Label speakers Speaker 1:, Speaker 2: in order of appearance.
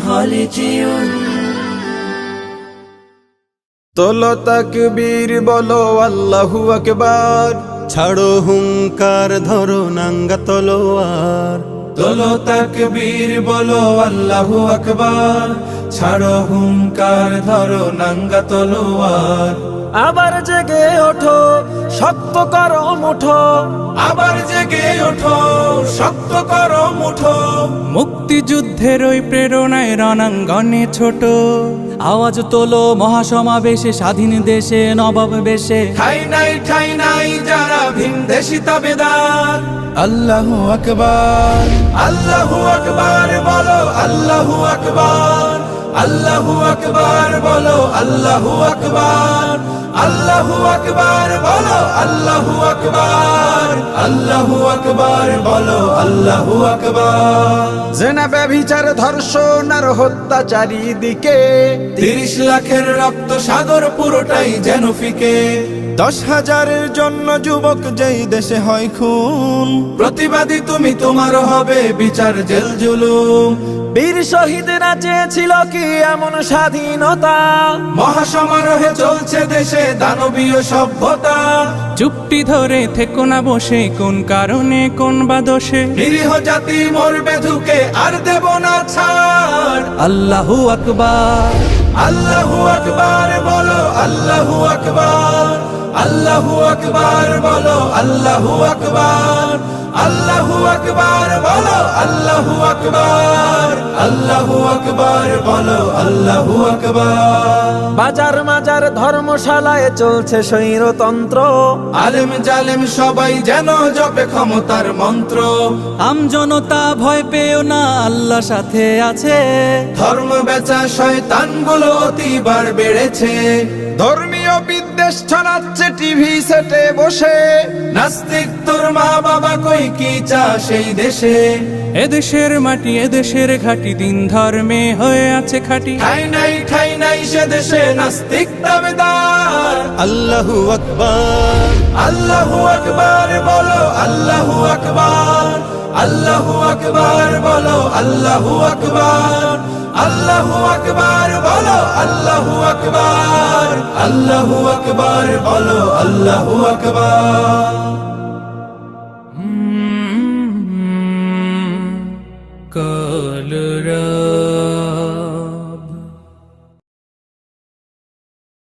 Speaker 1: خالدون
Speaker 2: তোলো তাকবীর বলো আল্লাহু আকবার,
Speaker 3: ছাড়ো হুঙ্কার ধরো নাঙ্গা তলোয়ার।
Speaker 2: তোলো তাকবীর বলো আল্লাহু আকবার, ছাড়ো হুঙ্কার ধরো নাঙ্গা তলোয়ার। আবার জেগে ওঠো শক্ত করো মুঠো, আবার জেগে ওঠো শক্ত করো মুঠো।
Speaker 1: মুক্তিযুদ্ধের ওই প্রেরণায় রণাঙ্গনে ছোট আওয়াজ তোলো মহাসমাবেশে, স্বাধীন দেশে নবাব বেশে।
Speaker 2: ঠাই নাই যারা ভিনদেশী তাবেদার। আল্লাহু আকবার, আল্লাহু আকবার বলো আল্লাহু আকবার, আল্লাহু আকবার বলো আল্লাহু আকবার, আল্লাহু আকবার বলো আল্লাহু আকবার, আল্লাহু আকবার বলো আল্লাহু আকবার। জেনা ব্যভিচার ধর্ষণ আর হত্যা চারিদিকে, 30 লাখের রক্ত সাগর পুরোটাই যেন ফিকে।
Speaker 3: 10,000-এর জন্য যুবক যেই দেশে হয় খুন,
Speaker 2: প্রতিবাদী তুমি তোমার হবে বিচার জেল জুলুম। বীর শহীদরা চেয়েছিল কি এমন স্বাধীনতা, মহাসমারোহে চলছে দেশে দানবীয় সভ্যতা।
Speaker 1: চুপটি ধরে থেকো না বসে, কোন কারণে কোন বা দোষে।
Speaker 2: নিরীহ জাতি মরবে ধুকে আর দেব না ছাড়।
Speaker 1: আল্লাহু আকবার,
Speaker 2: আল্লাহু আকবার বলো আল্লাহু আকবার, আল্লাহু আকবার বলো আল্লাহু আকবার, আল্লাহু আকবার বলো আল্লাহু আকবার, আল্লাহু আকবার বলো আল্লাহু আকবার। বাজার মাজার ধর্মশালায় চলছে স্বৈরতন্ত্র, আলেম জালেম সবাই যেন জপে ক্ষমতার মন্ত্র।
Speaker 1: আম জনতা ভয় পেও না, আল্লাহ সাথে আছে।
Speaker 2: ধর্ম বেচা শয়তানগুলো অতিবার বেড়েছে, ধর্মীয় বিদ্বেষ ছড়াচ্ছে টিভি সেটে বসে। নাস্তিক তোর মা বাবা কই কি চা সেই দেশে।
Speaker 1: এদেশের মাটি এদেশের ঘাটি, দিন ধর্মে হয়ে আছে খাঁটি।
Speaker 2: ঠাই নাই সে দেশে নাস্তিক দাবেদার।
Speaker 3: আল্লাহু আকবার,
Speaker 2: আল্লাহু আকবার বলো আল্লাহু আকবার, আল্লাহু আকবার বলো আল্লাহু আকবার, আল্লাহু আকবার বলো আল্লাহু আকবার, আল্লাহু আকবার বলো আল্লাহু আকবার।